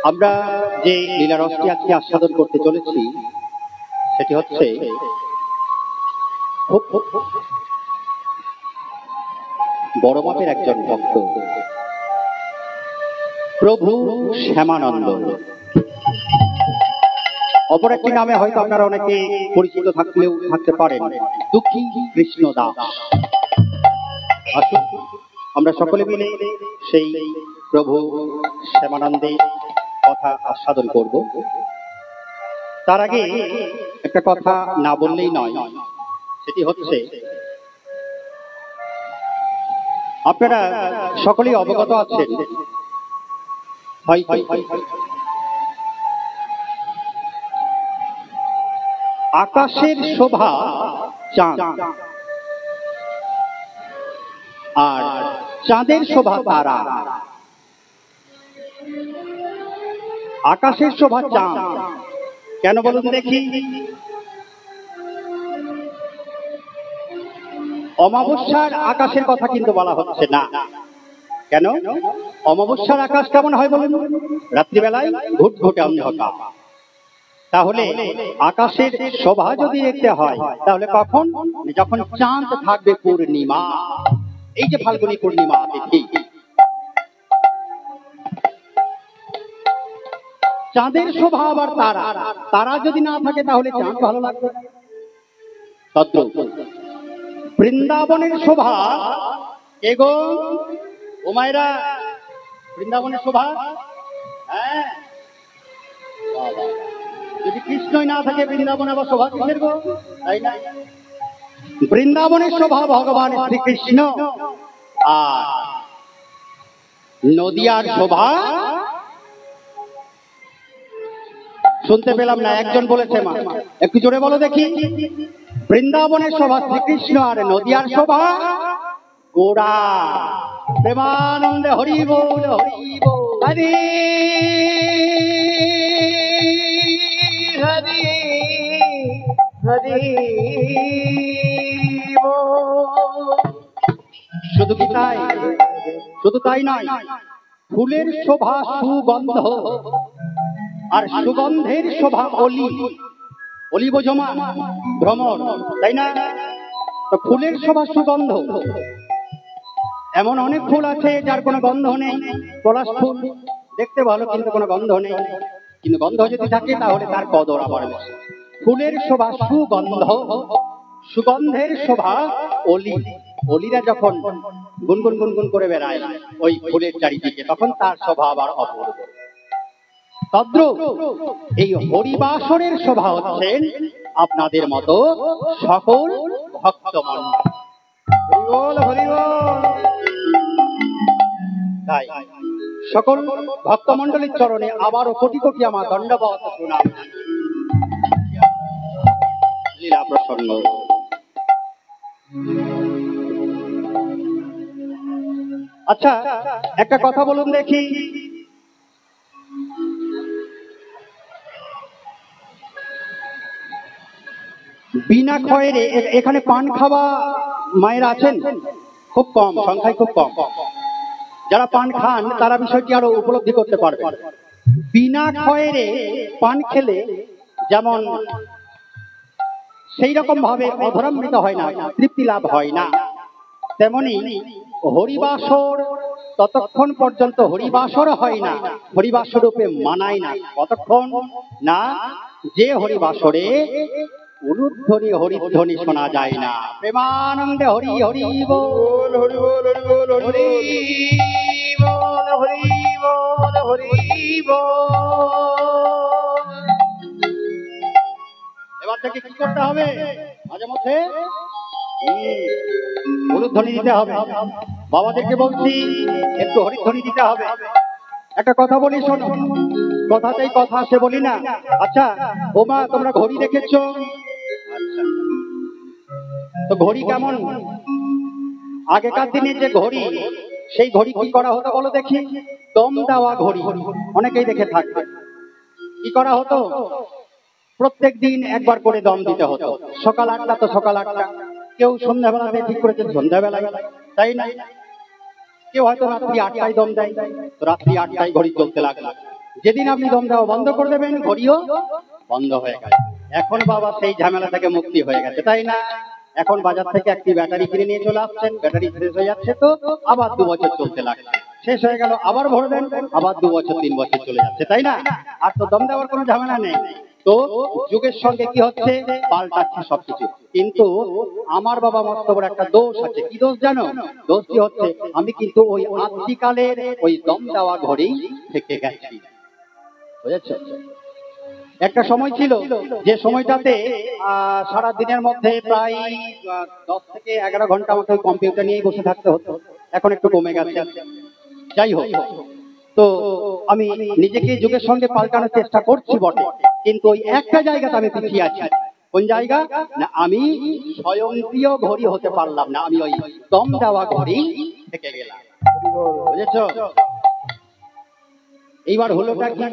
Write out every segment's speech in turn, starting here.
আমরা যে লীলারসটি আজকে আস্বাদন করতে চলেছি সেটি হচ্ছে খুব বড় মাপের একজন ভক্ত, প্রভু শ্যামানন্দ। অপর একটি নামে হয়তো আপনারা অনেকে পরিচিত থাকতে পারেন, দুঃখী কৃষ্ণ দাস। আসুন আমরা সকলে মিলে সেই প্রভু শ্যামানন্দের কথা আস্বাদন করব। তার আগে একটা কথা না বললেই নয়, সেটি হচ্ছে আপনারা সকলেই অবগত আছেন আকাশের শোভা চাঁদ আর চাঁদের শোভা তারা। আকাশের শোভা চাঁদ কেন বলুন দেখি? অমাবস্যার আকাশের কথা কিন্তু বলা হচ্ছে না। কেন? অমাবস্যার আকাশ কেমন হয় বলুন? রাত্রিবেলায় ঘুটঘুটে অন্ধকার। তাহলে আকাশের শোভা যদি দেখতে হয় তাহলে কখন? যখন চাঁদ থাকবে পূর্ণিমা। এই যে ফাল্গুনী পূর্ণিমা দেখি, চাঁদের শোভা আবার তারা। তারা যদি না থাকে তাহলে চাঁদ ভালো লাগবে। তদ্রূপ বৃন্দাবনের শোভা এগো ওমায়রা, বৃন্দাবনের শোভা। হ্যাঁ, যদি কৃষ্ণই না থাকে বৃন্দাবনে আবার শোভা কিসের গো? তাই না? বৃন্দাবনের শোভা ভগবান শ্রীকৃষ্ণ, আর নদিয়ার শোভা শুনতে পেলাম না, একজন বলেছে মা, একটু জোরে বলো দেখি। বৃন্দাবনের শোভা শ্রীকৃষ্ণ আর নদিয়ার শোভা গোড়া। প্রেমানন্দে হরি বল, হরি বল, হরি হরি হরি। শুধু কি তাই? শুধু তাই নয়, ফুলের শোভা সুগন্ধ, আর সুগন্ধের শোভা অলি। অলিব জমা ভ্রমর, তাই না? তো ফুলের শোভা সুগন্ধ। এমন অনেক ফুল আছে যার কোনো গন্ধ নেই। পলাশ ফুল দেখতে ভালো কিন্তু কোনো গন্ধ নেই, কিন্তু গন্ধ যদি থাকে তাহলে তার কদর আবার বেশি। ফুলের শোভা সুগন্ধ, সুগন্ধের শোভা অলি। অলিরা যখন গুনগুন গুনগুন করে বেড়ায় ওই ফুলের চারিদিকে, তখন তার শোভা আবার অপূর্ব। তদ্রূপ এই হরিবাসরের শোভা হচ্ছেন আপনাদের মতো সকল ভক্তমণ্ডলী। তাই সকল ভক্তমণ্ডলীর চরণে আবারও কোটি কোটি আমার দণ্ডবত প্রণাম। লীলা প্রসন্ন। আচ্ছা, একটা কথা বলুন দেখি, বিনা খয়েরে এখানে পান খাওয়া মায়েরা আছেন? খুব কম সংখ্যায়, খুব কম। যারা পান খান তারা বিষয়টি আরো উপলব্ধি করতে পারবে। বিনা খয়েরে পান খেলে যেমন সেই রকম ভাবে অধরামৃত হয় না, তৃপ্তি লাভ হয় না, তেমনি হরিবাসর ততক্ষণ পর্যন্ত হরিবাসর হয় না, হরিবাসর রূপে মানায় না। কতক্ষণ না যে হরিবাসরে উলুধ্বনি হরিধ্বনি শোনা যায় না। প্রেমানন্দে হরি হরি বল, হরি বল, হরি বল, হরি বল, হরি বল, হরি বল। এবার থেকে কি করতে হবে? মাঝে মধ্যে উলুধ্বনি দিতে হবে। বাবাদেরকে বলছি একটু হরিধ্বনি দিতে হবে। একটা কথা বলি শোনো, কথাতেই কথা সে বলি না। আচ্ছা ও মা, তোমরা ঘড়ি দেখেছো? আচ্ছা, তো ঘড়ি কেমন? আগেকার দিনে যে ঘড়ি, সেই ঘড়ি কি করা হতো বলো দেখি? দম দেওয়া ঘড়ি। অনেকেই দেখে থাকবে। কি করা হতো? প্রত্যেক দিন একবার করে দম দিতে হতো। সকাল 8টা তো সকাল 8টা, কেউ সন্ধ্যাবেলাতে ঠিক করেছে সন্ধ্যাবেলায়, তাই না? কেউ হয়তো রাত্রি 8টায় দম দেয়, তো রাত্রি 8টায় ঘড়ি চলতে লাগলো। যেদিন আপনি দম দেওয়া বন্ধ করে দেবেন ঘড়িও বন্ধ হয়ে গেল। এখন বাবা সেই ঝামেলা থেকে মুক্তি হয়ে গেছে, তাই না? এখন বাজার থেকে একটি ব্যাটারি কিনে নিয়ে চলে আসছেন, ব্যাটারি শেষ হয়ে যাচ্ছে তো আবার 2 বছর চলতে লাগছে, শেষ হয়ে গেল আবার ভরবেন, আবার 2 বছর 3 বছর চলে যাচ্ছে, তাই না? আর তো দম দেওয়ার কোনো ঝামেলা নেই। তো যুগের সঙ্গে কি হচ্ছে, পাল্টাচ্ছে সবকিছু। কিন্তু আমার বাবা মস্ত বড় একটা দোষ আছে। কি দোষ জানো? দোষটি হচ্ছে আমি কিন্তু ওই আদিকালের ওই দম দেওয়া ঘড়ি থেকে গেছি, বুঝেছো? একটা সময় ছিল যে সময়টাতে সারা দিনের মধ্যে প্রায় 10 থেকে 11 ঘন্টা আমাকে কম্পিউটার নিয়েই বসে থাকতে হতো। এখন একটু কমে গেছে, যাই হোক। তো আমি নিজেকে যুগের সঙ্গে পাল্টানোর চেষ্টা করছি বটে, কিন্তু ওই একটা জায়গাতে আমি পিছিয়ে আছি। কোন জায়গা না? আমি স্বয়ংক্রিয় ঘড়ি হতে পারলাম না, আমি ওই দম দেওয়া ঘড়ি থেকে গেলাম, বুঝেছো? এইবার হলোটা কি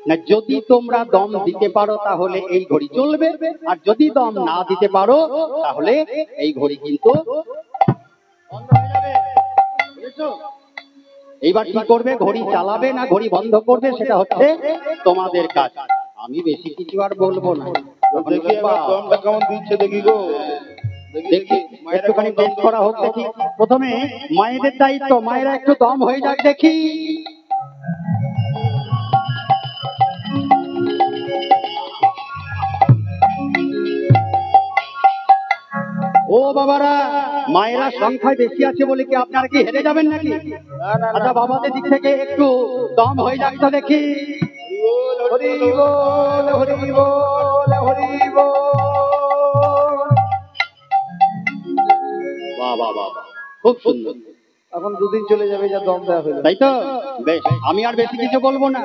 না, যদি তোমরা দম দিতে পারো তাহলে এই ঘড়ি চলবে, আর যদি দম না দিতে পারো তাহলে এই ঘড়ি কিন্তু বন্ধ হয়ে যাবে, বুঝেছো? এইবার কি করবে? ঘড়ি চালাবে না ঘড়ি বন্ধ করবে, সেটা হচ্ছে তোমাদের কাজ। আমি বেশি কিছু আর বলবো না। দেখি এবার দমটা কেমন দিচ্ছে, দেখি গো, দেখি একটুখানি টেস্ট করা হোক। দেখি প্রথমে মায়েদের দায়িত্ব, মায়েরা একটু দম হয়ে যাক দেখি। ও বাবারা, মায়েরা সংখ্যায় বেশি আছে বলে কি আপনারা কি হেরে যাবেন নাকি? আচ্ছা, বাবাদের দিক থেকে একটু দম হয়ে যাক তো দেখি। হরি বল, হরি বল, হরি বল। বাহ বাহ বাহ, খুব সুন্দর। এখন 2 দিন চলে যাবে যা দম দেওয়া হলো, তাই তো? বেশ, আমি আর বেশি কিছু বলবো না।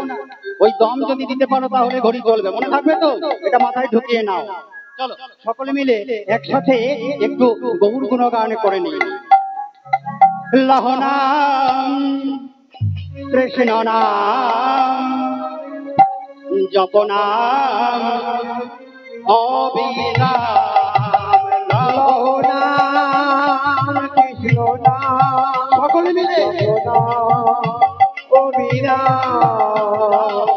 ওই দম যদি দিতে পারো তাহলে ঘড়ি চলবে, মনে থাকবে তো? এটা মাথায় ঢুকিয়ে নাও। চলো সকলে মিলে একসাথে একটু গৌর গুণগান করে নিই। লহনাম কৃষ্ণ নাম জপনাম অবিরাম, লহনাম কৃষ্ণ নাম, সকলে মিলে অবিরাম,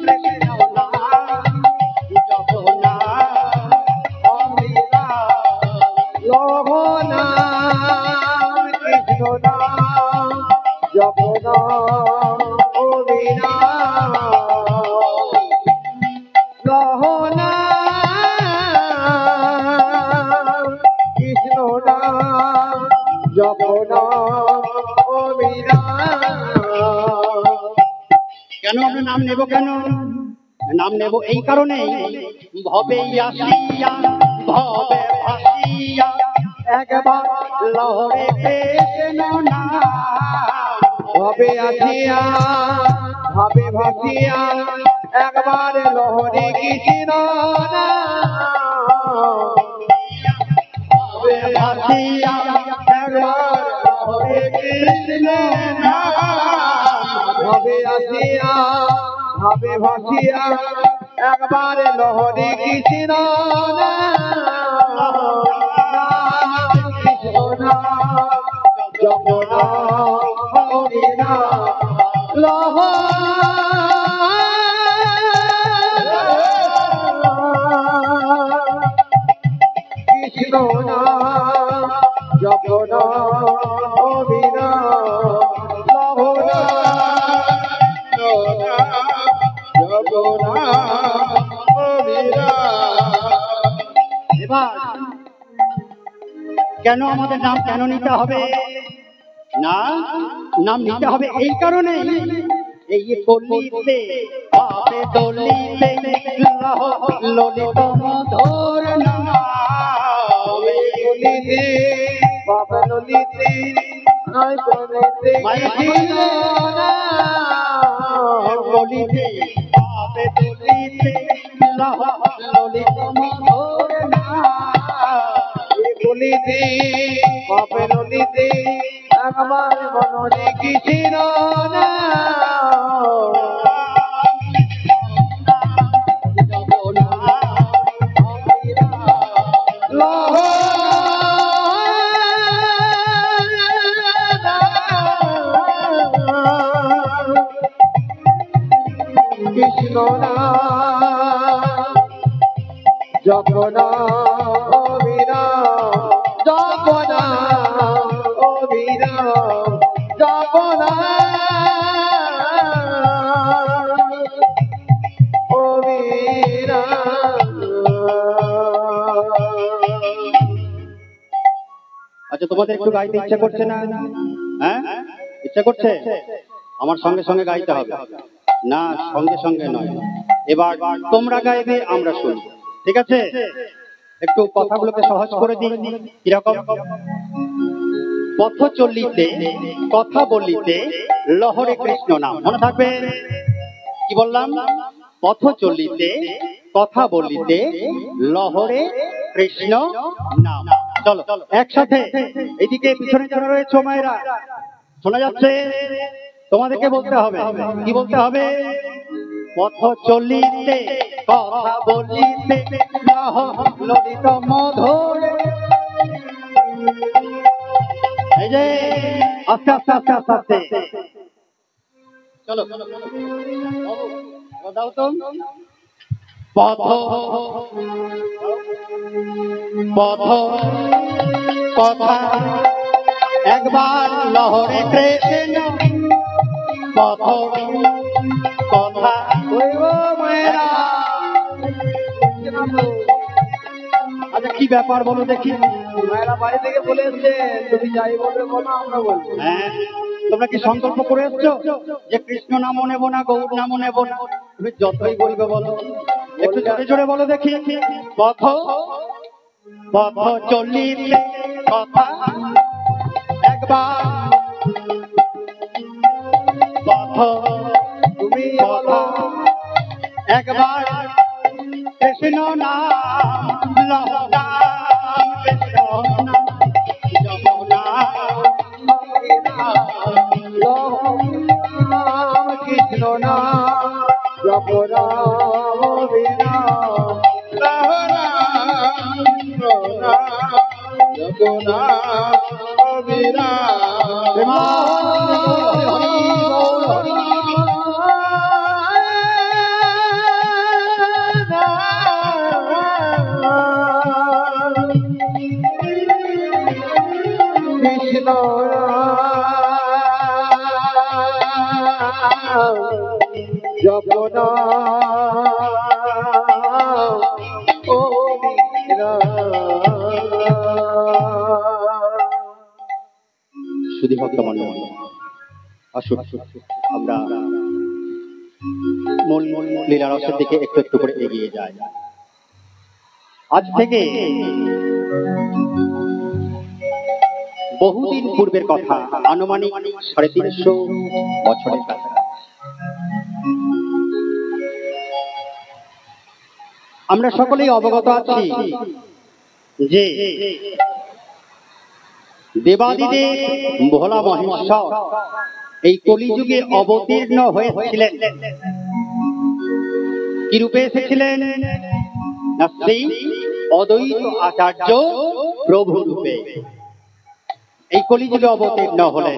কৃষ্ণ নাম জপনাম অবিরাম, লহনাম কৃষ্ণ নাম জপনাম অবিরাম, লহনাম কৃষ্ণ নাম জপনাম অবিরাম। কেন আমরা নাম নেব? কেন নাম নেব? এই কারণে, ভবে আসিয়া ভবে ভাসিয়া একবার লহরে কৃষ্ণ নাম, ভবে আসিয়া ভবে ভাসিয়া একবার লহরে কৃষ্ণ নাম, ভবে ভাসিয়া একবার লহরে কৃষ্ণ নাম, ভবে আসিয়া ভবে ভাসিয়া একবার লহরে কৃষ্ণ নাম, কৃষ্ণ নাম জপনাম অবিরাম, কৃষ্ণ নাম জপনাম অবিরাম, এবার কেন আমাদের নাম কেন নিতে হবে? না, নাম নিতে হবে এই কারণে, এই কলিতে পাপে দলিতে ললিত মধুর নাম, ললিতে বাপ ললিতে নয় প্রণীতে ললিতে পাপে দলিতে ললিত মধুর নাম, ললিতে বাপ ললিতে একবার মনে কৃষ্ণ কৃষ্ণ নাম জপনা অবিরাম জপনা অবিরাম জপনা আচ্ছা, তোমাদের একটু গাইতে ইচ্ছা করছে না? হ্যাঁ, ইচ্ছা করছে? আমার সঙ্গে সঙ্গে গাইতে হবে না, সঙ্গে সঙ্গে নয়। এবার তোমরা গাইবে, আমরা শুনবো, ঠিক আছে? একটু কথাগুলোকে সহজ করে দিই। কিরকম? পথ চলিতে কথা বলিতে লহরে কৃষ্ণ নাম। মনে থাকবে কি বললাম? পথ চলিতে কথা বলিতে লহরে কৃষ্ণ নাম। চলো একসাথে, এদিকে পিছনে যারা রয়েছে মায়েরা, শোনা যাচ্ছে? তোমাদেরকে বলতে হবে। কি বলতে হবে? পথ চলিতে কথা বলিতে ললিত মধুর। এই যে আস্তে আস্তে আস্তে আস্তে আস্তে চলো দাও তো। পথ পথ কথা একবার লহরে কৃষ্ণ। পথ কথা মায়েরা। আচ্ছা, কি ব্যাপার বলো দেখি? মায়েরা বাড়ি থেকে বলে এসছে তুমি যাই বলবে বলো, আমরা বলবো। হ্যাঁ, তোমরা কি সংকল্প করে এসছো যে কৃষ্ণ নামও নেব না, গৌর নামও নেব না? তুমি যতই বলবে বলো, একটু জোরে জোরে বলো দেখি। পথ পথ চলিতে কথা একবার। পথ তুমি কথা একবার কৃষ্ণ নাম লহরা কৃষ্ণ নাম যমুনা রাম কৃষ্ণ নাম জপ রাম বিনাম যমুনা কৃষ্ণ জপনা ও শুধু ভক্ত মন্ডল, আসুন আমরা মূল লীলা রসের দিকে একটু একটু করে এগিয়ে যাই। আজ থেকে বহুদিন পূর্বের কথা, আনুমানিক 350 বছরের কাছে। আমরা সকলেই অবগত আছি যে দেবাদিদেব ভোলা মহেশ্বর এই কলিযুগে অবতীর্ণ হয়েছিলেন। কি রূপে এসেছিলেন? না সেই অদ্বৈত আচার্য প্রভু রূপে এই কলিযুগে অবতীর্ণ হলেন।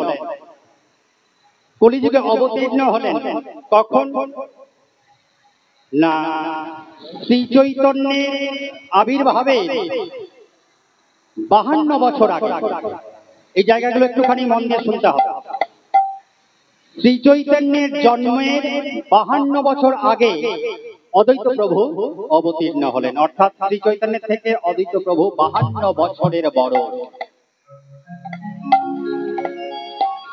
কলিযুগে অবতীর্ণ হলেন কখন? না শ্রী চৈতন্যের আবির্ভাবে 52 বছর আগে। এই জায়গাগুলো একটুখানি মন দিয়ে শুনতে হবে। শ্রী চৈতন্যের জন্মের 52 বছর আগে অদ্বৈত প্রভু অবতীর্ণ হলেন। অর্থাৎ শ্রী চৈতন্যের থেকে অদ্বৈত প্রভু 52 বছরের বড়।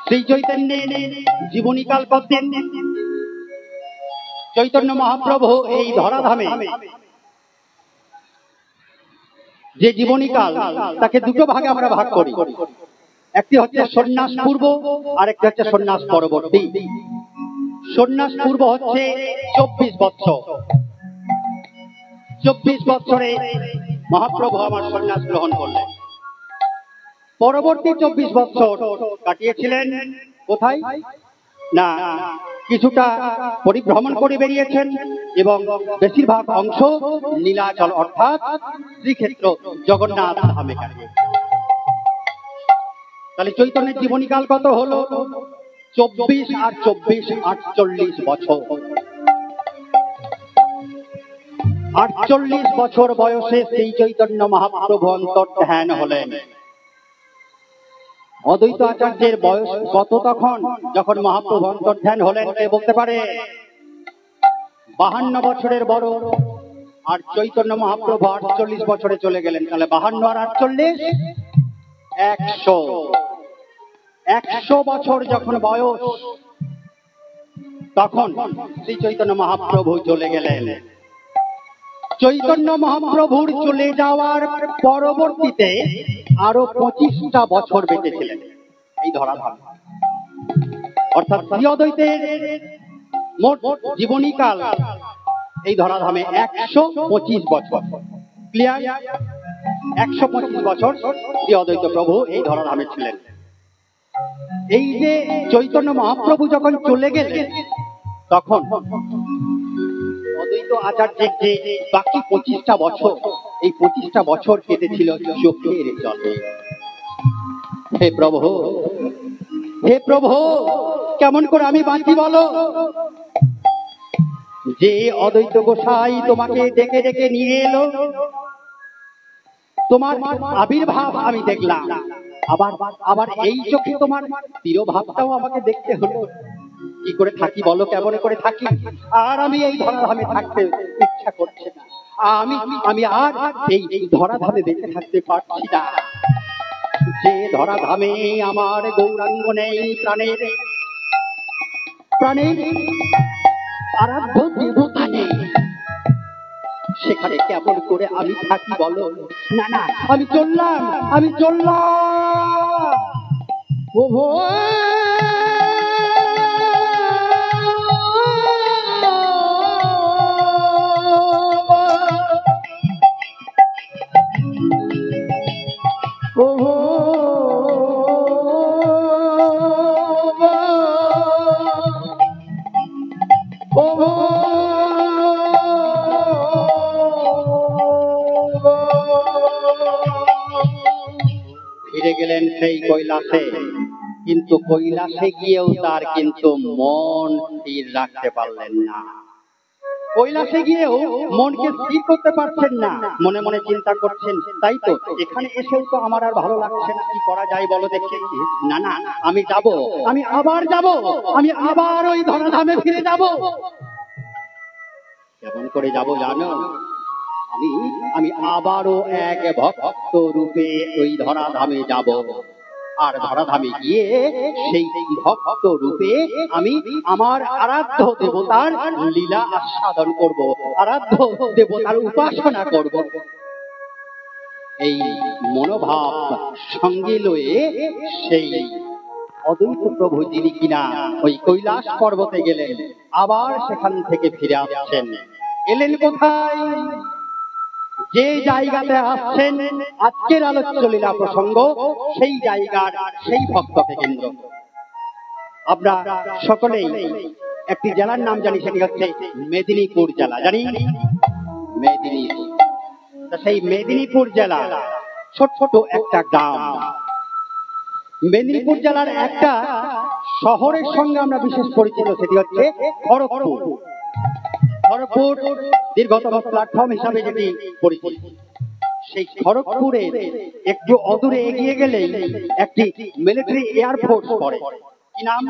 শ্রী চৈতন্যের জীবনীকাল কতদিন? চৈতন্য মহাপ্রভু এই ধরাধামে যে জীবনীকাল, তাকে দুটো ভাগে আমরা ভাগ করি। একটি হচ্ছে সন্ন্যাস পূর্ব, আর একটি হচ্ছে সন্ন্যাস পরবর্তী। সন্ন্যাস পূর্ব হচ্ছে 24 বছর। 24 বছরে মহাপ্রভু আমার সন্ন্যাস গ্রহণ করলেন। পরবর্তী 24 বছর কাটিয়েছিলেন কোথায়? না কিছুটা পরিভ্রমণ করে বেরিয়েছেন এবং বেশিরভাগ অংশ নীলাচল অর্থাৎ শ্রীক্ষেত্র জগন্নাথ ধামে কাটিয়েছেন। তাহলে চৈতন্যের জীবনীকাল কত হলো? 24 আর 24 48 বছর। 48 বছর বয়সে শ্রী চৈতন্য মহাপ্রভু অন্তর্ধান হলেন। অদ্বৈত আচার্যের বয়স কত তখন যখন মহাপ্রভু অন্তর্ধান হলেন? কে বলতে পারে? 52 বছরের বড়, আর চৈতন্য মহাপ্রভু 48 বছরে চলে গেলেন। তাহলে 52 আর 48 100 বছর যখন বয়স, তখন শ্রী চৈতন্য মহাপ্রভু চলে গেলেন। চৈতন্য মহাপ্রভুর চলে যাওয়ার পরবর্তীতে আরো 25টা বছর বেঁচেছিলেন এই ধরাধামে। অর্থাৎ শ্রী অদ্বৈতের মোট জীবনীকাল এই ধরাধামে 125 বছর। ক্লিয়ার? 125 বছর শ্রী অদ্বৈত প্রভু এই ধরাধামে ছিলেন। এই যে চৈতন্য মহাপ্রভু যখন চলে গেলেন, তখন অদ্বৈত আচার্যের যে বাকি 25টা বছর, এই 25টা বছর কেটেছিল চোখের জলে। হে প্রভু, হে প্রভু, কেমন করে আমি বাঁচি বলো? যে অদ্বৈত গোসাই তোমাকে ডেকে ডেকে নিয়ে এলো, তোমার আবির্ভাব আমি দেখলাম, আবার আবার এই চোখে তোমার তিরোভাবটাও আমাকে দেখতে হলো। কি করে থাকি বলো? কেমন করে থাকি? আর আমি এই ধরাধামে থাকতে ইচ্ছা করছে না। আমি আর এই ধরাধামে বেঁচে থাকতে পারছি না। যে ধরাধামে আমার গৌরাঙ্গ নেই, প্রাণের প্রাণের আরাধ্য দেবতা নেই, সেখানে কেমন করে আমি থাকি বলো? না না, আমি চললাম, আমি চললাম। প্রভু, প্রভু, প্রভু, ফিরে গেলেন সেই কৈলাসে। কিন্তু কৈলাসে গিয়েও তার কিন্তু মন স্থির রাখতে পারলেন না। কৈলাসে গিয়েও মনকে স্থির করতে পারছেন না। মনে মনে চিন্তা করছেন, তাই তো এখানে এসেও তো আমার আর ভালো লাগছে না, কি করা যায় বলো দেখি? না না, আমি যাব, আমি আবার যাব, আমি আবার ওই ধরাধামে ফিরে যাব। কেমন করে যাব জানো? আমি আবারও এক ভক্ত রূপে ওই ধরাধামে যাব। আর ধরাধামে গিয়ে সেই ভক্ত রূপে আমি আমার আরাধ্য দেবতার লীলা আস্বাদন করব, আরাধ্য দেবতার উপাসনা করব। এই মনোভাব সঙ্গে লয়ে সেই অদ্বৈত প্রভু, যিনি কিনা ওই কৈলাস পর্বতে গেলেন, আবার সেখান থেকে ফিরে আসছেন। এলেন কোথায়? যে জায়গাতে আসছেন আজকের আলোচ্য লীলা প্রসঙ্গ, সেই জায়গার সেই ভক্তকে কেন্দ্র। আমরা সকলেই একটি জেলার নাম জানি, সেটি হচ্ছে মেদিনীপুর জেলা। জানি মেদিনীপুর। সেই মেদিনীপুর জেলা ছোট ছোট একটা গ্রাম। মেদিনীপুর জেলার একটা শহরের সঙ্গে আমরা বিশেষ পরিচিত, সেটি হচ্ছে খড়গপুর। খড়গপুর দীর্ঘতম প্ল্যাটফর্ম হিসাবে যেটি পরিচিত। সেই খড়গপুরের একটু অদূরে এগিয়ে গেলেই একটি মিলিটারি এয়ারফোর্স পড়ে। কি নাম?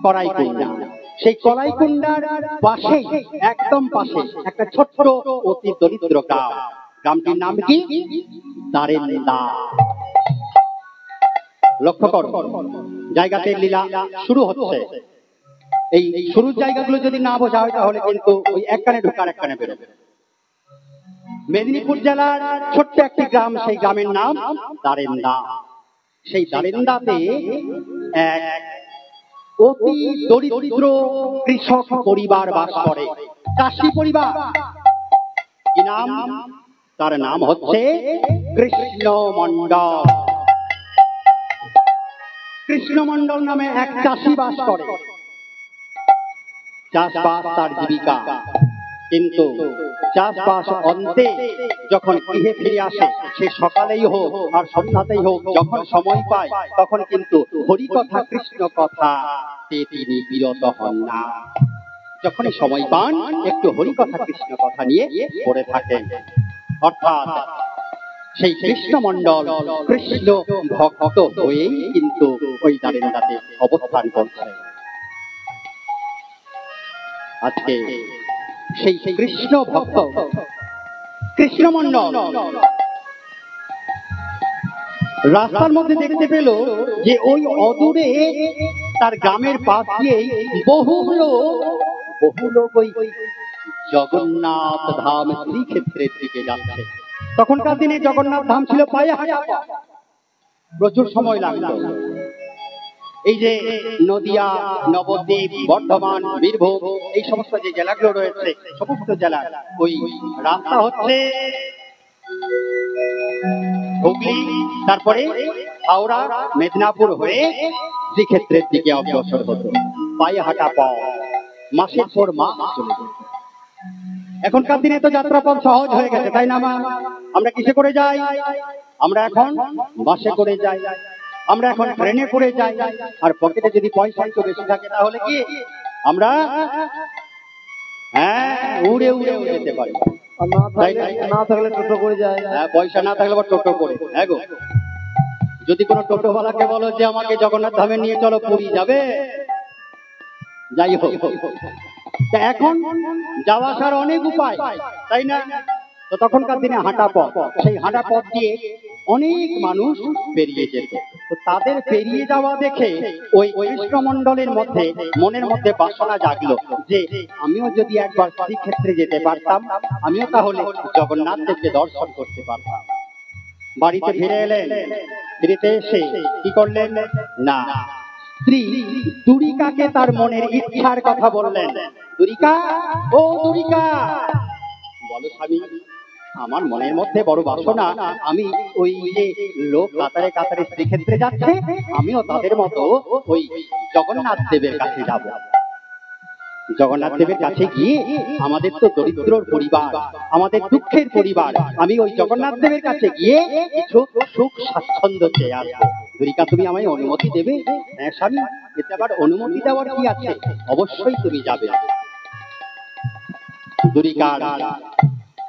করাইকুণ্ডা। সেই করাইকুণ্ডার পাশে, একদম পাশে একটা ছোট্ট অতি দরিদ্র গ্রাম। গ্রামটির নাম কি? দারেন্দা। লক্ষ্য করো, জায়গাতে লীলা শুরু হচ্ছে। এই শুরুর জায়গাগুলো যদি না বোঝা হয় তাহলে কিন্তু ওই এক কানে ঢোকার এক কানে বেরোবে। মেদিনীপুর জেলার ছোট্ট একটি গ্রাম, সেই গ্রামের নাম দারেন্দা। সেই দারেন্দাতে এক অতি দরিদ্র কৃষক পরিবার বাস করে, চাষী পরিবার। কি নাম? তার নাম হচ্ছে কৃষ্ণ মণ্ডল। কৃষ্ণ মণ্ডল নামে এক চাষী বাস করে। চাষবাস তার জীবিকা। কিন্তু চাষবাস অন্তে যখন গৃহে ফিরে আসে, সে সকালেই হোক আর সন্ধ্যাতেই হোক, যখন সময় পায় তখন কিন্তু হরিকথা, কৃষ্ণ কথা তিনি বিরত হন না। যখনই সময় পান একটু হরিকথা কৃষ্ণ কথা নিয়ে পড়ে থাকেন। অর্থাৎ সেই কৃষ্ণমণ্ডল কৃষ্ণ ভক্ত হয়েই কিন্তু ওই দ্বারেন্দাতে অবস্থান করছে। আজকে সেই কৃষ্ণ ভক্ত কৃষ্ণমণ্ডল রাস্তার মধ্যে দেখতে পেল যে ওই অদূরে তার গ্রামের পাশ দিয়েই বহু লোক ওই জগন্নাথ ধাম শ্রীক্ষেত্রের দিকে যাচ্ছে। তখনকার দিনে জগন্নাথ ধাম ছিল পায়ে হাঁটা পথ, প্রচুর সময় লাগতো। এই যে নদিয়া, নবদ্বীপ, বর্ধমান, বীরভূম এই সমস্ত যে জেলাগুলো রয়েছে সমস্ত জেলা ওই রাস্তা হচ্ছে হুগলি, তারপরে হাওড়া, মেদিনীপুর হয়ে শ্রীক্ষেত্রের দিকে অগ্রসর হতো। পায়ে হাঁটা পথ, মাসের পর মাস চলে যেত। এখনকার দিনে তো যাত্রাপথ সহজ হয়ে গেছে, তাই না মা? আমরা কিসে করে যাই? আমরা এখন বাসে করে যাই, আমরা এখন ট্রেনে করে যাই। আর পকেটে যদি পয়সা একটু বেশি থাকে তাহলে কি আমরা উড়ে যেতে পারি। না থাকলে টোটো করে যায়। পয়সা না থাকলে আবার টোটো করে। হ্যাঁ গো, যদি কোনো টোটোওয়ালাকে বলো যে আমাকে জগন্নাথ ধামে নিয়ে চলো, পুরী যাবে? যাই হোক, এখন যাওয়া আসার অনেক উপায়, তাই না? তো তখনকার দিনে হাঁটা পথ, সেই হাঁটা পথ দিয়ে অনেক মানুষ পেরিয়ে যেত। তো তাদের পেরিয়ে যাওয়া দেখে ওই কৃষ্ণমণ্ডলের মধ্যে মনের মধ্যে বাসনা জাগলো যে আমিও যদি একবার শ্রীক্ষেত্রে যেতে পারতাম, আমিও তাহলে জগন্নাথ দেবকে দর্শন করতে পারতাম। বাড়িতে ফিরে এলেন, ফিরেতে এসে কি করলেন না, স্ত্রী দুরিকাকে তার মনের ইচ্ছার কথা বললেন। দুরিকা, ও দুরিকা, বলো স্বামী, আমার মনের মধ্যে বড় বাসনা, আমি ওই যে লোক কাতারে কাতারে শ্রীক্ষেত্রে যাচ্ছে, আমিও তাদের মতো ওই জগন্নাথ দেবের কাছে যাব। জগন্নাথ দেবের কাছে গিয়ে, আমাদের তো দরিদ্রর পরিবার, আমাদের দুঃখের পরিবার, আমি ওই জগন্নাথ দেবের কাছে গিয়ে কিছু সুখ স্বাচ্ছন্দ্য চেয়ে আসবো। দুরিকা, তুমি আমায় অনুমতি দেবে? হ্যাঁ স্বামী, এতে আবার অনুমতি দেওয়ার কি আছে, অবশ্যই তুমি যাবে। দুরিকার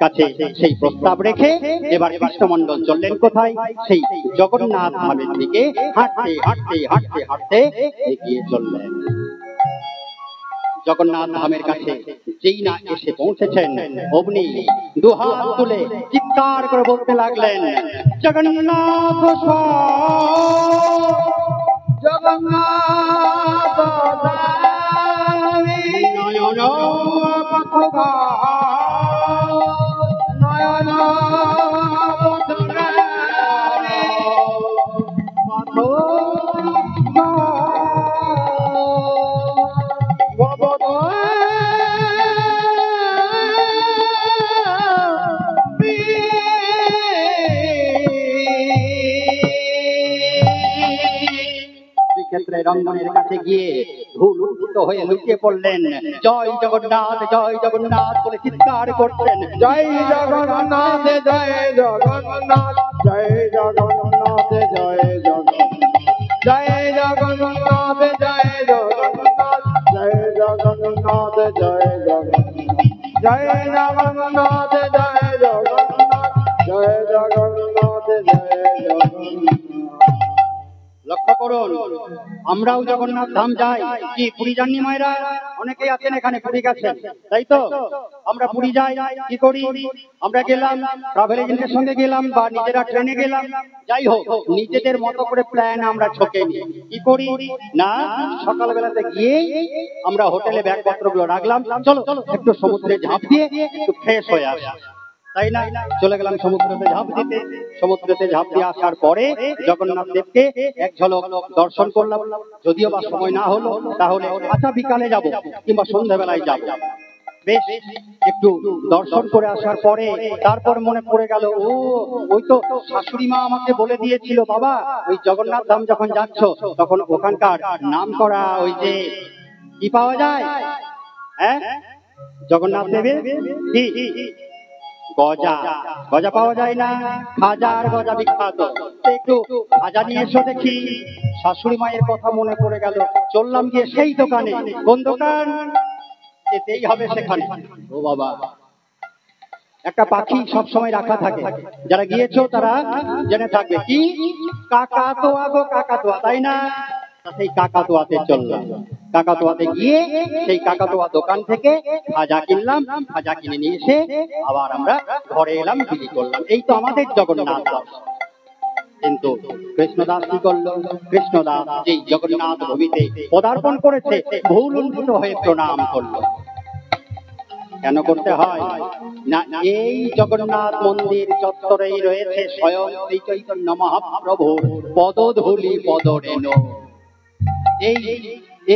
কাছে সেই প্রস্তাব রেখে এবার কৃষ্ণমণ্ডল চললেন কোথায়? সেই জগন্নাথ ধামের দিকে হাঁটতে হাঁটতে হাঁটতে হাঁটতে এগিয়ে চললেন। জগন্নাথ ধামের কাছে যেই না এসে পৌঁছেছেন, অমনি দুহাত তুলে চিৎকার করে বলতে লাগলেন, জগন্নাথ জগন্নাথ নয়ন পথগা নয়ন শ্রীক্ষেত্রের রঙ্গনের কাছে গিয়ে ধুলুদ্ধ হয়ে লুটিয়ে পড়লেন। জয় জগন্নাথ বলে চিৎকার করছেন। জয় জগন্নাথ, জয় জগন্নাথ, জয় জগন্নাথ, জয় জগন্নাথ, জয় জগন্নাথ, জয় জগন্নাথ, জয় জগন্নাথ, জয় জগন্নাথ, জয় জগন্নাথ, জয় জগন্নাথ, জয় জগন্নাথ, জয় জগন্নাথ। লক্ষ্য করুন, আমরাও জগন্নাথ ধাম যাই। কি পুরী যাননি মায়েরা? অনেকেই আছেন এখানে, পুরী গেছেন, তাই তো? আমরা পুরী যাই, কি করি? আমরা গেলাম ট্রাভেল এজেন্টের সঙ্গে গেলাম বা নিজেরা ট্রেনে গেলাম, যাই হোক নিজেদের মতো করে প্ল্যান আমরা ছকে নিই। কি করি না, সকালবেলাতে গিয়ে আমরা হোটেলে ব্যাগপত্রগুলো রাখলাম, চলো একটু সমুদ্রে ঝাঁপ দিয়ে একটু ফ্রেশ হয়ে আসি, তাই না? চলে গেলাম সমুদ্রতে ঝাঁপ দিতে। সমুদ্রতে ঝাঁপ দিয়ে আসার পরে জগন্নাথ দেবকে এক ঝলক দর্শন করলাম। যদিও বা সময় না হলো, তাহলে আচ্ছা বিকালে যাব কিংবা সন্ধ্যাবেলায় যাব। বেশ একটু দর্শন করে আসার পরে তারপর মনে পড়ে গেল, ওই তো শাশুড়ি মা আমাকে বলে দিয়েছিল, বাবা ওই জগন্নাথ ধাম যখন যাচ্ছ তখন ওখানকার নাম করা ওই যে কি পাওয়া যায়, হ্যাঁ জগন্নাথ দেবের কি গজা, গজা পাওয়া যায় না? খাজা আর গজা বিখ্যাত, একটু খাজা নিয়ে এসো দেখি। শাশুড়ি মায়ের কথা মনে পড়ে গেল, চললাম গিয়ে সেই দোকানে। কোন দোকান? যেতেই হবে সেখানে। ও বাবা, একটা পাখি সব সময় রাখা থাকে, যারা গিয়েছো তারা জেনে থাকবে, কি কাকাতুয়া গো কাকাতুয়া, তাই না? সেই কাকাতুয়াতে চললাম। কাকাতুয়াতে গিয়ে সেই কাকাতুয়া দোকান থেকে ভাজা কিনলাম, ভাজা কিনে নিয়ে এসে আবার আমরা ঘরে এলাম, বিলি করলাম। এই তো আমাদের জগন্নাথ দাস। কিন্তু কৃষ্ণদাস কি করলো? কৃষ্ণদাস যেই জগন্নাথ ভূমিতে পদার্পণ করেছে, ভুল উন্নীত হয়ে প্রণাম করলো। কেন করতে হয় না? এই জগন্নাথ মন্দির চত্বরেই রয়েছে স্বয়ং শ্রী চৈতন্য মহাপ্রভুর পদধূলি পদরেণু। এই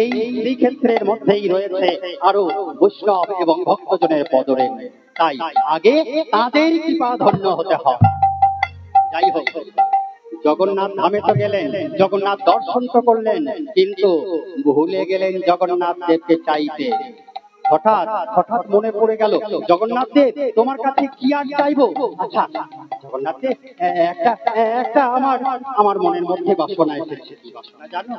এই শ্রীক্ষেত্রের মধ্যেই রয়েছে আরো বৈষ্ণব এবং ভক্তজনের পদরেণু। তাই আগে তাদের কৃপা ধন্য হতে হয়। যাই হোক, জগন্নাথ ধামে তো গেলেন, জগন্নাথ দর্শন তো করলেন, কিন্তু ভুলে গেলেন জগন্নাথ দেবকে চাইতে। হঠাৎ হঠাৎ মনে পড়ে গেল, জগন্নাথ দেব তোমার কাছে কি আর চাইবো? আচ্ছা জগন্নাথ দেব, একটা একটা আমার মনের মধ্যে বাসনা এসেছে। কি বাসনা জানো?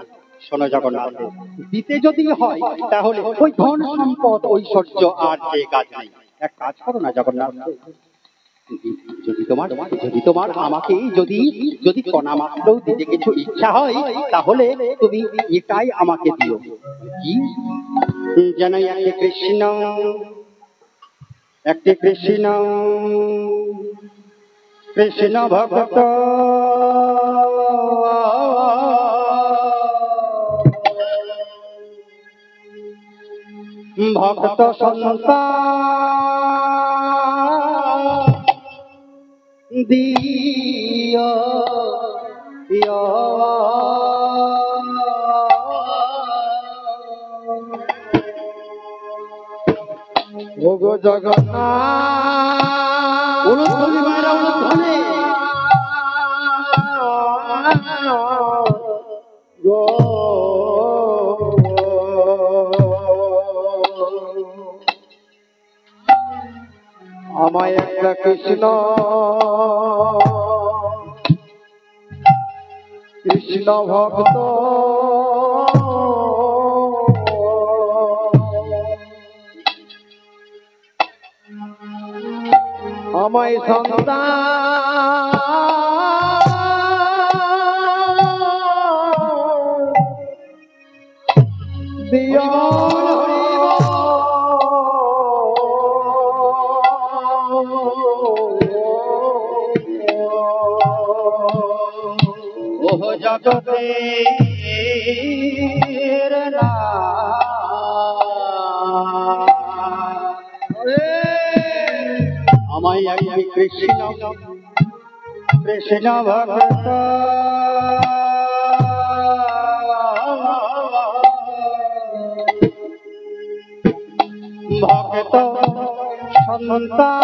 শোনো জগন্নাথ দেব, দিতে যদি হয় তাহলে ওই ধন সম্পদ ঐশ্বর্য আর যে কাজ নেই। এক কাজ করো না জগন্নাথ দেব, যদি তোমার আমাকে যদি যদি কণা মাত্র দিতে কিছু ইচ্ছা হয়, তাহলে তুমি এটাই আমাকে দিও। কি যেন? একটি কৃষ্ণ কৃষ্ণ ভক্ত ভক্ত সন্তান দিয় ওগো জগন্নাথ, উলুধ্বনি মায়েরা, উলুধ্বনি। গো আমায় একটা কৃষ্ণ কৃষ্ণ ভক্ত আমায় সন্তান দিও ওহ জগতের আমায় একটি কৃষ্ণ কৃষ্ণ ভক্ত ভক্ত সন্তান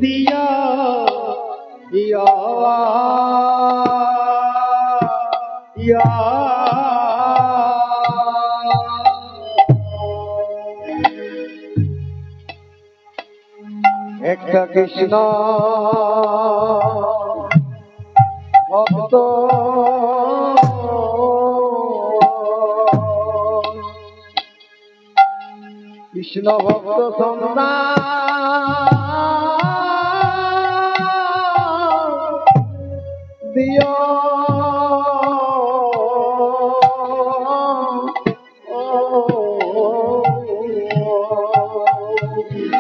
দিয়া ইয়া ইয়া একটা কৃষ্ণ ভক্ত কৃষ্ণ ভক্ত সন্তান দিও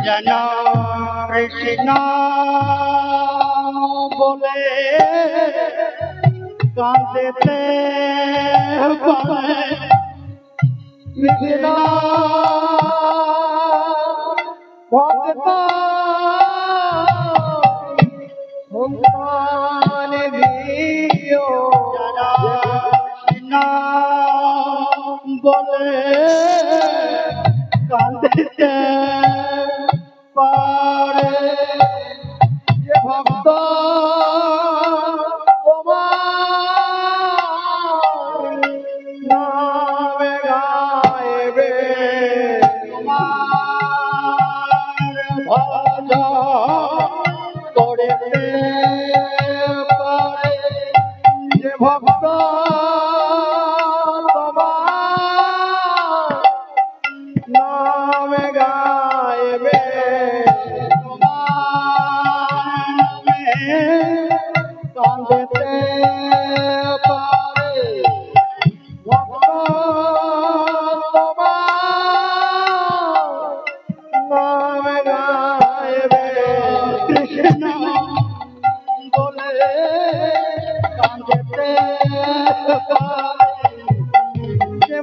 যেন কৃষ্ণ বলে কাঁদেতে পারে, কৃষ্ণ ভক্ত সন্তান দিও কৃষ্ণ বলে কাঁদেতে পারে, যে ভক্ত তোমার নামে গাইবে ভজন করিতে পারে, যে ভক্ত তোমার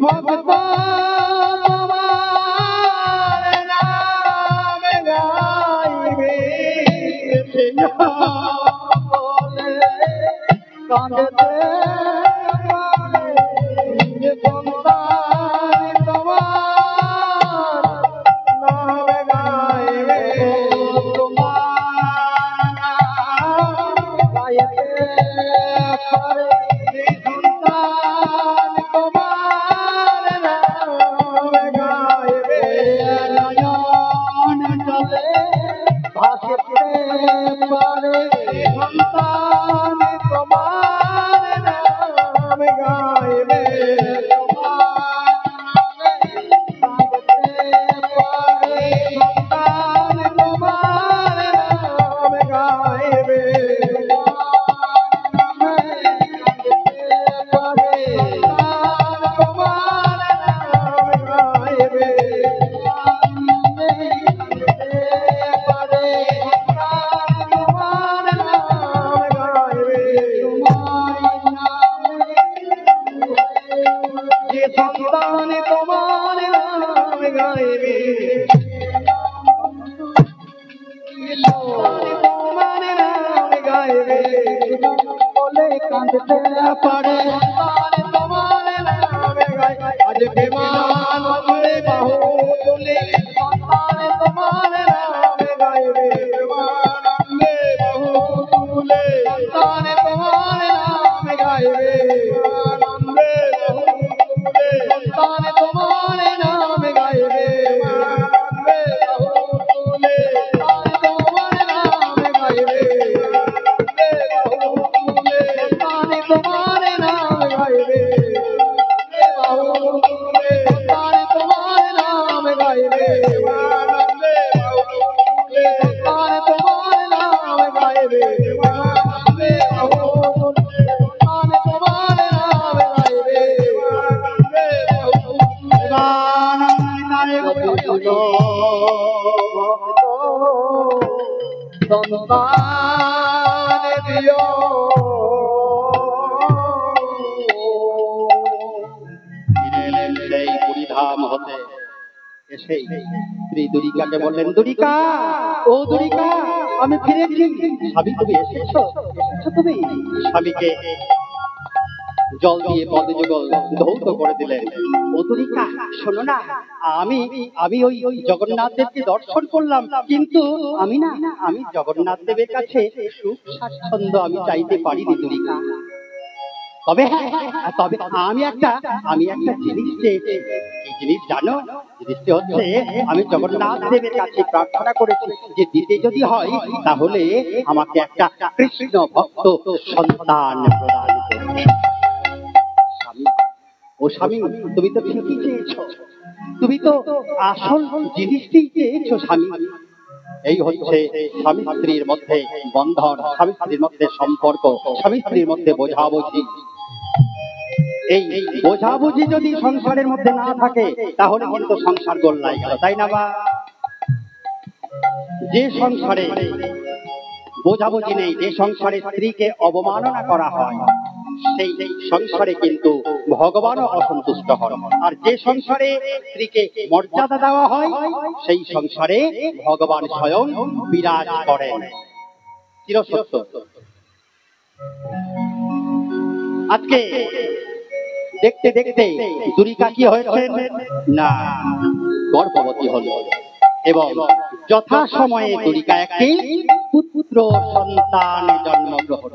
ভক্ত তোমার নাম গাইবে বলে কাঁদতে পারে যে সন্তান তোমার নাম গাইবে তোমার নাম গাইতে পারে যে সন্তান তোমার নাম গাইবে নয়ন জলে ভাসতে পারে সন্তান তোমার নাম গাইবে সন্তান তোমার নাম গাইবে তোমার নাম গাইবে বলে কাঁদতে পারে সন্তান তোমার নাম গাইবে আজ বিমান বলে বাহু তুলে সন্তান তোমার নাম গাইবে বিমানে বাহু তুলে সন্তান তোমার নাম গাইবে আনন্দে বাহু সন্তান তোমার নাম গাইবে তোমার নাম গাইবে সন্তান তোমার নাম গাইবে সন্তান তোমার নাম গাইবে সন্তান তোমার নাম গাইবে সন্তান দিও সেই পুরীধাম হতে এসেই শ্রী দুরিকাকে বললেন, দুরিকা, ও দুরিকা, আমি ফিরেছি। স্বামী, তুমি এসেছো? এসেছো তুমি? স্বামীকে জল দিয়ে পদযুগল ধৌত করে দিলেন। ও দুরিকা, শোনো না, আমি ওই জগন্নাথ দেবকে দর্শন করলাম, কিন্তু আমি জগন্নাথ দেবের কাছে সুখ স্বাচ্ছন্দ্য আমি চাইতে পারিনি দুরিকা। তবে তবে আমি একটা জিনিস চেয়েছি। কি জিনিস জানো? জিনিসটি হচ্ছে, আমি জগন্নাথ দেবের কাছে প্রার্থনা করেছি যে দিতে যদি হয় তাহলে আমাকে একটা কৃষ্ণ ভক্ত সন্তান প্রদান করুন। ও স্বামী, তুমি তো ঠিকই চেয়েছো, তুমি তো আসল জিনিসটি চেয়েছো স্বামী। এই হচ্ছে স্বামী স্ত্রীর মধ্যে বন্ধন, স্বামী স্ত্রীর মধ্যে সম্পর্ক, স্বামী স্ত্রীর মধ্যে বোঝাবুঝি। এই বোঝাবুঝি যদি সংসারের মধ্যে না থাকে তাহলে কিন্তু সংসার গোল্লাই গেল, তাই না? বা যে সংসারে বোঝাবুঝি নেই, যে সংসারে স্ত্রীকে অবমাননা করা হয়, সেই সংসারে কিন্তু ভগবানও অসন্তুষ্ট হন। আর যে সংসারে স্ত্রীকে মর্যাদা দেওয়া হয়, সেই সংসারে ভগবান স্বয়ং বিরাজ করেন। চিরসত্য। আজকে দেখতে দেখতে দুরিকা কি হয়েছেন না, গর্ভবতী হল এবং যথা সময়ে দুরিকা একটি পুত্র সন্তান জন্মগ্রহণ।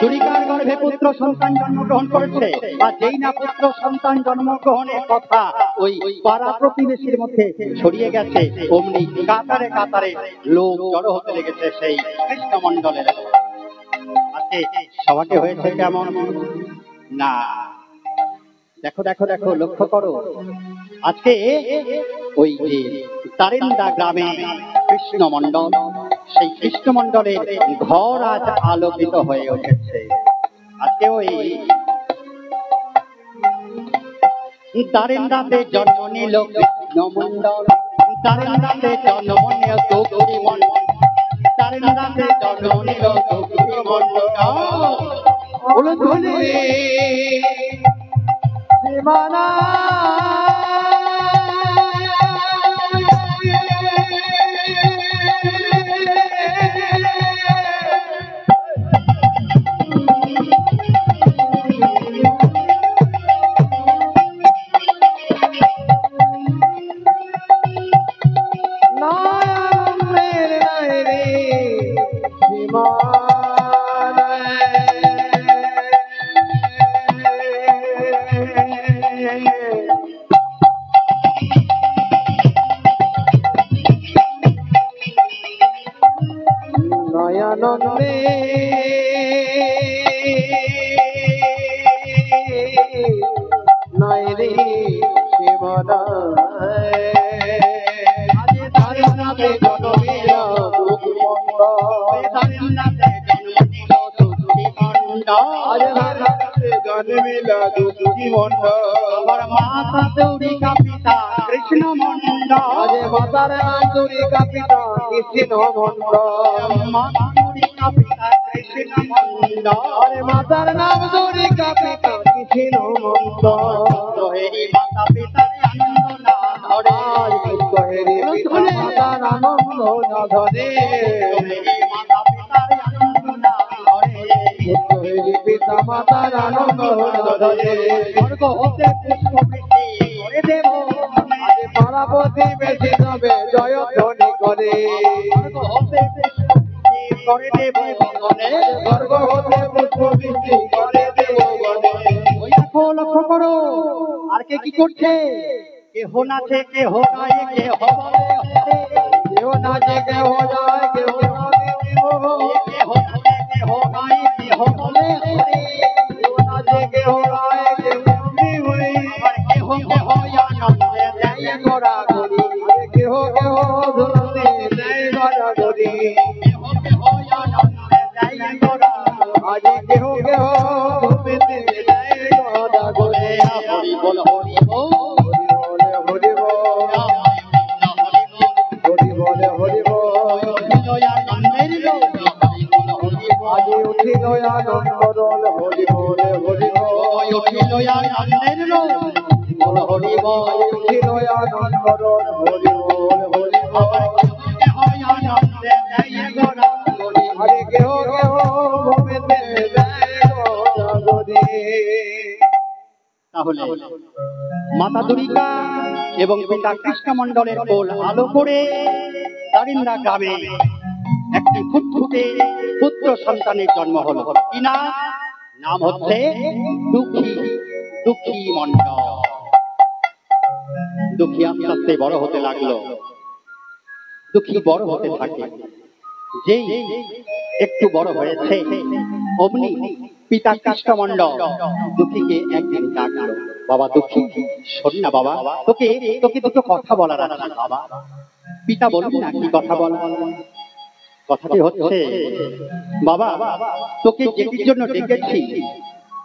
দুরিকার গর্ভে পুত্র সন্তান জন্মগ্রহণ করেছে, আর যেই না পুত্র সন্তান জন্মগ্রহণের কথা ওই পাড়া প্রতিবেশীর মধ্যে ছড়িয়ে গেছে, অমনি কাতারে কাতারে লোক জড়ো হতে লেগেছে সেই কৃষ্ণমণ্ডলের। আজকে সবাইকে হয়েছে কেমন না, দেখো দেখো দেখো, লক্ষ্য করো। আজকে ওই যে তারেন্দা গ্রামে কৃষ্ণমণ্ডল, সেই কৃষ্ণমণ্ডলের ঘর আজ আলোকিত হয়ে উঠেছে। আজকে ওই তারেন্দাতে জন্ম নিল কৃষ্ণমণ্ডল, তারেন্দাতে জন্ম নিল গৌরীমণ্ডল, তারেন্দাতে জন্ম নিল গৌরীমণ্ডল। সীমানা নয়ানন্দে নাই রে সীমানা আজে ধারে নামে জনমিল দুঃখমন্ড ধারে নামে জন্মনিল দুঃখমন্ড আজে ধারে নামে জন্মিল দুঃখমন্ড আমার মাতা দৌড়িকা পিতা কৃষ্ণ মন্ড আজে মাতার নাম দৌড়িকা পিতা কৃষ্ণ মন্ড মাতা দৌড়িকা পিতা কৃষ্ণ মন্ড আরে মাতার নাম দৌড়িকা পিতা কৃষ্ণ মন্ড হেরি মাতা পিতার আনন্দ না ধরে হেরি মাতার আনন্দ না ধরে হেরি মাতা পিতার আনন্দ না ধরে হেরি পিতা মাতার আনন্দ না ধরে স্বর্গ হতে পুষ্প বৃষ্টি করে দেব আজ পারাবতী বেশি তবে জয় ধ্বনি করে স্বর্গ হতে পুষ্প বৃষ্টি করে দেব গগনে স্বর্গ হতে পুষ্প বৃষ্টি করে দেব গগনে ওই দেখো লক্ষ্য করো আর কে কি করছে কেহ নাচে কেহ গায়ে কেহ বলে হরে কেহ নাচে কেহ যায় কেহ কেহ নাচে কেহ গায়ে কেহ বলে হরে কেহ নাচে কেহ গায়ে কেহ হরে আবার কেহ কেহ আনন্দে দেয় গড়াগড়ি কেহ কেহ ধুলতে দেয় গড়াগড়ি কেহ কেহ আনন্দে দেয় গড়াগড়ি আজ কেহ কেহ ধুলতে দেয় গড়াগড়ি হরি বল হরি বল হরি বল হরি বল হরি বল আনন্দের আজ উঠিল আনন্দ রোল হরি বল হরি বল উঠিল আনন্দের রোল বল হরি বল উঠিল আনন্দ রোল হরি বল হরি বল আনন্দে দেয় গড়াগড়ি আরে কেহ কেহ ভূমিতে দেয় গড়াগড়ি তাহলে মাতা দুর্গা এবং পিতা কৃষ্ণ মণ্ডলের কোল আলো করে দারিন্দা গ্রামে একটি ফুটফুটে পুত্র সন্তানের জন্ম হলো কি না নাম হচ্ছে দুঃখী দুঃখী মণ্ডল দুঃখী আস্তে আস্তে বড় হতে লাগলো দুঃখী বড় হতে থাকে যেই একটু বড় হয়েছে অমনি পিতা কৃষ্ণ মণ্ডল দুঃখীকে একদিন ডাকলো বাবা দুঃখী শোন না বাবা তোকে তোকে দুটো কথা বলার আছে বাবা পিতা বলবি না কি কথা বল কথাটি হচ্ছে বাবা তোকে যেটির জন্য ডেকেছি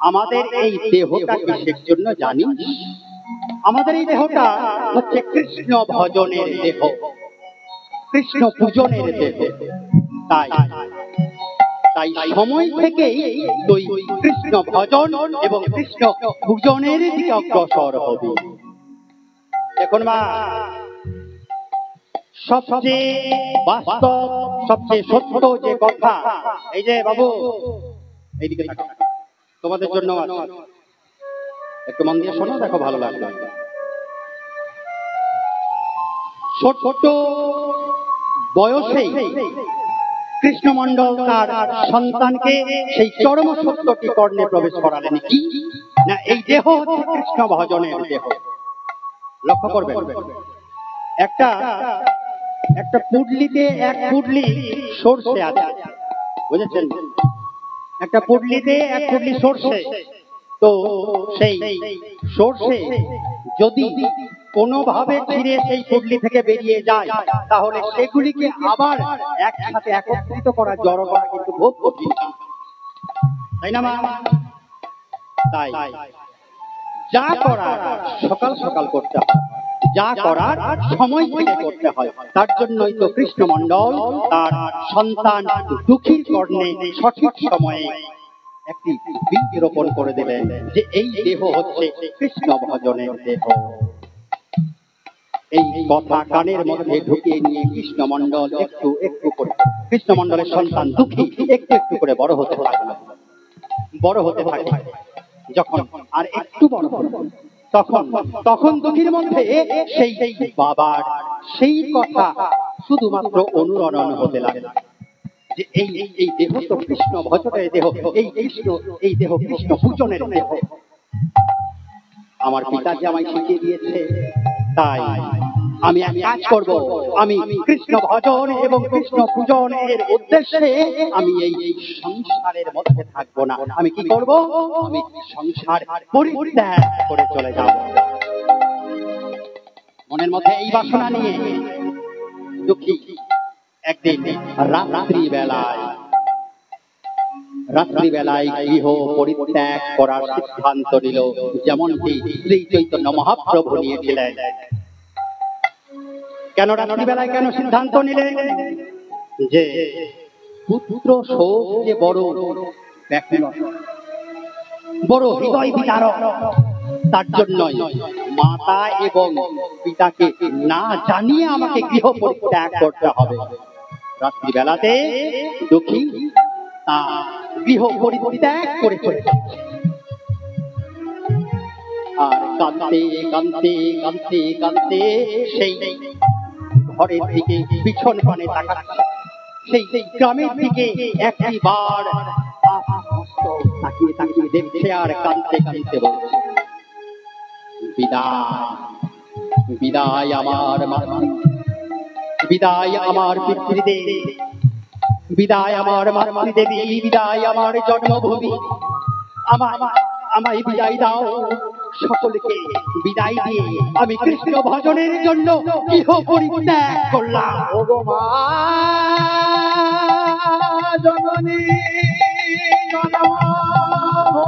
আমাদের এই দেহটা কিসের জন্য জানিস আমাদের এই দেহটা হচ্ছে কৃষ্ণ ভজনের দেহ কৃষ্ণ পূজনের দেহ তাই তাই সময় থেকেই তুই কৃষ্ণ ভজন এবং কৃষ্ণ পূজনের দিকে অগ্রসর হবি এখন মা সবচেয়ে বাস্তব সবচেয়ে সত্য যে কথা এই যে বাবু এইদিকে থাকো তোমাদের জন্য একটু মন দিয়ে শোনো দেখো ভালো লাগবে ছোট বয়সেই কৃষ্ণ মণ্ডল তার সন্তানকে সেই চরম সত্যটি কর্ণে প্রবেশ করালেন কি না এই দেহ হচ্ছে কৃষ্ণ ভজনের দেহ লক্ষ্য করবেন একটা একটা পুডলিতে এক পুডলি সরষে আছে বুঝেছেন একটা পুডলিতে এক পুডলি সরষে তো সেই সরষে যদি কোনোভাবে ছিঁড়ে সেই পুডলি থেকে বেরিয়ে যায় তাহলে সেগুলিকে আবার একসাথে একত্রিত করা জড়ো করা কিন্তু খুব কঠিন তাই না মা তাই যা করার সকাল সকাল করতে হয় যা করার সময় থেকে করতে হয় তার জন্যই তো কৃষ্ণ মণ্ডল তার সন্তান দুঃখীর কর্ণে সঠিক সময়ে একটি বীজ রোপণ করে দিলেন যে এই দেহ হচ্ছে কৃষ্ণ ভজনের দেহ। এই কথা কানের মধ্যে ঢুকিয়ে নিয়ে কৃষ্ণমণ্ডল একটু একটু করে, কৃষ্ণমণ্ডলের সন্তান দুঃখী একটু একটু করে বড় হতে থাকলো, বড় হতে থাকে। যখন আর একটু বড় হলো তখন তখন দুঃখীর মধ্যে সেই বাবার সেই কথা শুধুমাত্র অনুরণন হতে লাগলো যে এই এই দেহ তো কৃষ্ণ ভজনের দেহ, এই দেহ কৃষ্ণ পূজনের দেহ। আমার পিতাজি আমায় শিখিয়ে দিয়েছে, তাই আমি এক কাজ করব, আমি কৃষ্ণ ভজন এবং কৃষ্ণ পূজন এর উদ্দেশ্যে আমি এই সংসারের মধ্যে থাকবো না। আমি কি করব? আমি সংসার পরিত্যাগ করে চলে যাব। মনের মধ্যে এই বাসনা নিয়ে দুঃখী একদিন রাত্রিবেলায় গৃহ পরিত্যাগ করার সিদ্ধান্ত নিল, যেমনটি শ্রী চৈতন্য মহাপ্রভু নিয়েছিলেন। কেন রাত্রিবেলায় কেন সিদ্ধান্ত নিলেন? যে পুত্র শোক যে বড় ব্যাকুল, বড় হৃদয় বিদারক, তার জন্যই মাতা এবং পিতাকে না জানিয়ে আমাকে গৃহ পরিত্যাগ করতে হবে। রাত্রিবেলাতে দুঃখী তা গৃহ পরিত্যাগ করে চলে যাচ্ছে। আর কাঁদতে কাঁদতে কাঁদতে কাঁদতে সেই ঘরের দিকে পিছন পানে তাকাচ্ছে, সেই গ্রামের দিকে একবার তাকিয়ে তাকিয়ে দেখছে আর কাঁদতে কাঁদতে বলছে, বিদায় বিদায় আমার মাতা, বিদায় আমার পিতৃদেব, বিদায় আমার মাতৃদেবী, বিদায় আমার জন্মভূমি, আমায় বিদায় দাও। সকলকে বিদায় দিয়ে আমি কৃষ্ণ ভজনের জন্য গৃহ পরিত্যাগ করলাম। ওগো মা জননী জনমভূমি,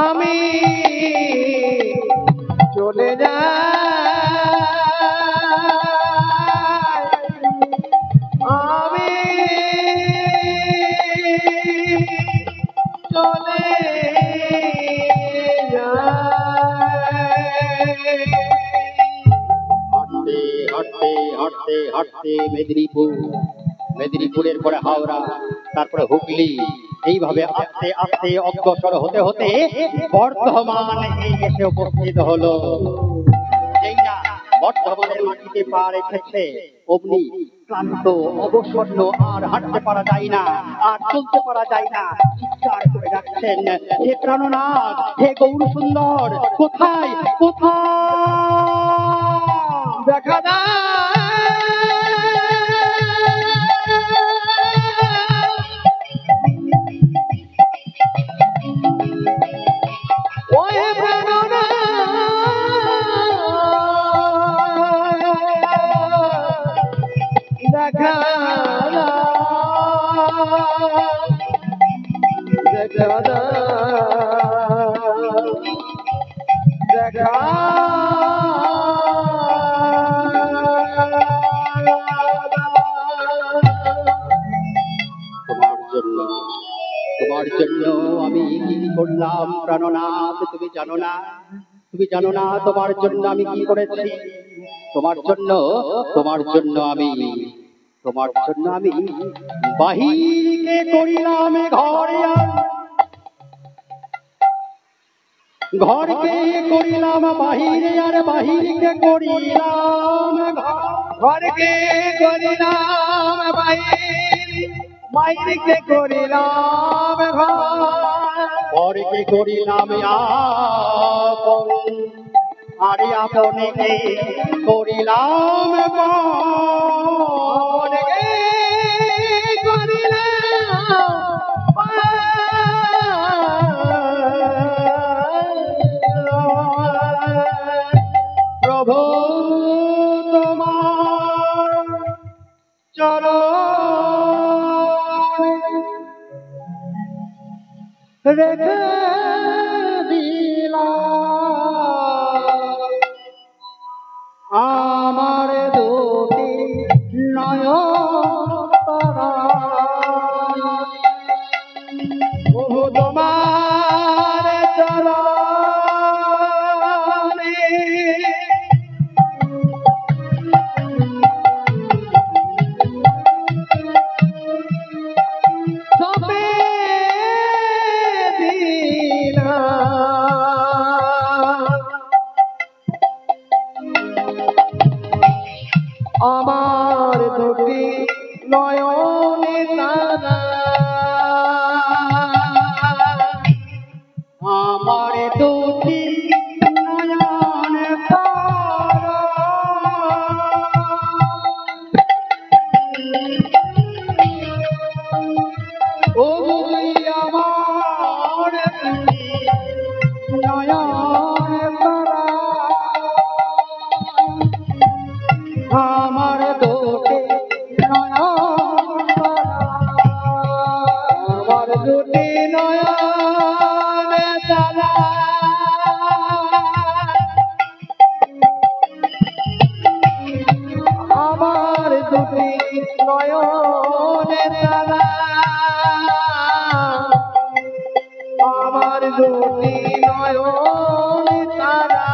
আমি চলে যাই, আমি চলে যাই। হাঁটতে হাঁটতে হাঁটতে হাঁটতে মেদিনীপুরের পরে হাওড়া, তারপরে হুগলি, এইভাবে আস্তে আস্তে অগ্রসর হতে হতে বর্ধমান এসে উপস্থিত হলো। এই না বর্ধমানের মাটিতে পা রেখেছে অমনি ক্লান্ত অবসন্ন, আর হাঁটতে পারা যায় না, আর চলতে পারা যায় না। চিৎকার করে ডাকছেন, হে প্রাণনাথ, হে গৌর সুন্দর, কোথায় কোথায় দেখা যায়? দেখা দেখা তোমার জন্য আমি কি করলাম প্রাণনাথ, তুমি জানো না? তুমি জানো না তোমার জন্য আমি কি করেছি? তোমার জন্য আমি বাহিরকে করিলাম ঘরকে করিলাম বাহিরে, আর বাহিরকে করিলাম ঘরকে করিলাম বাইরকে করিলাম ঘরকে করিলাম আপন, আর আপনকে করিলাম আপনকে প্রভু তোমার চরণ রেখে দিলাম আমার দুটি নয়ন। তুই আমার নয়ন তারা, আমার দুটি নয়ন তারা, আমার দুটি নয়ন তারা, আমার দুটি নয়ন তারা, আমার দুটি নয়ন তারা,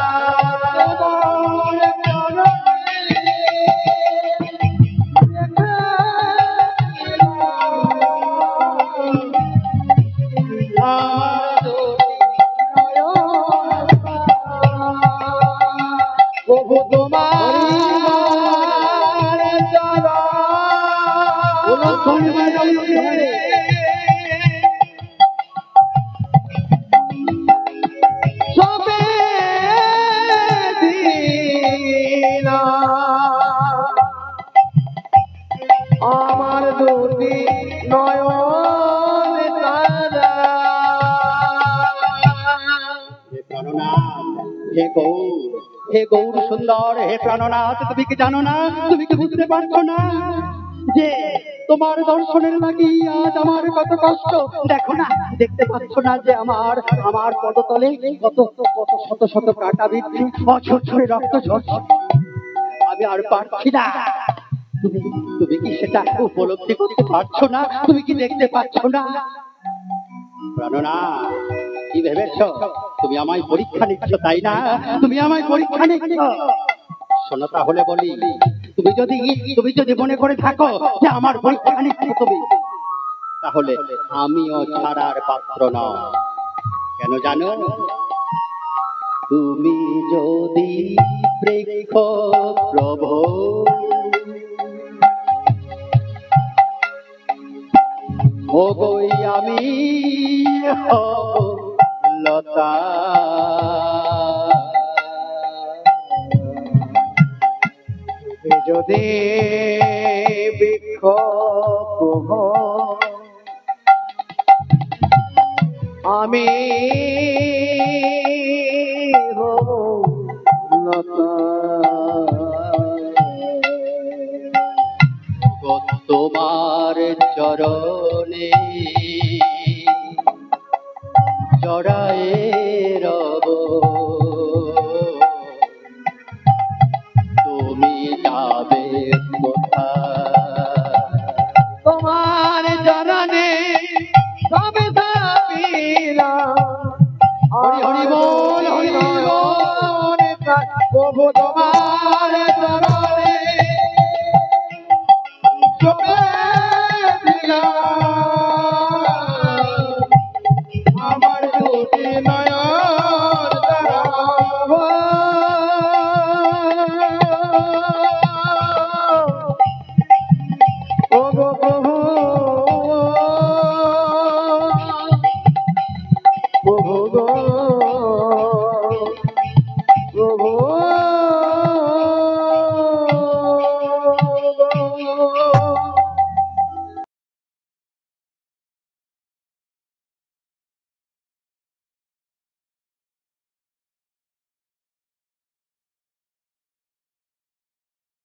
প্রভু তোমার চরণ সবে দিলাম, আমার দুটি নয়ন তারা। হে গৌর, হে গৌর সুন্দর, হে প্রাণনাথ, তুমি কি জানো না, তুমি কি বুঝতে পারছো না যে তোমার দর্শনের লাগি আজ আমার কত কষ্ট? দেখো না, দেখতে পাচ্ছ না যে আমার আমার পদতলে কত কত শত শত কাঁটা বিদ্ধি, অঝরঝরে রক্ত ঝরছে, আমি আর পারছি না। তুমি তুমি কি সেটা উপলব্ধি করতে পারছো না? তুমি কি দেখতে পাচ্ছ না? প্রাণনাথ, কি ভেবেছ তুমি আমায় পরীক্ষা নিচ্ছ, তাই না? তুমি আমায় পরীক্ষা নিচ্ছ। শোনো তাহলে বলি, তুমি যদি মনে করে থাকো যে আমার পরীক্ষা নিচ্ছ তুমি, তাহলে আমিও ছাড়ার পাত্র নয়। কেন জানো? তুমি যদি বৃক্ষ প্রভু, ও গই আমি লতা, তুমি যদি বৃক্ষ প্রভু, আমি লতা, তোমার চরণে জড়ায়ে রব, তুমি যাবে কোথায়? তোমার চরণে সবে থাকিলাম। হরি হরি বল, হরি বল, প্রভু তোমার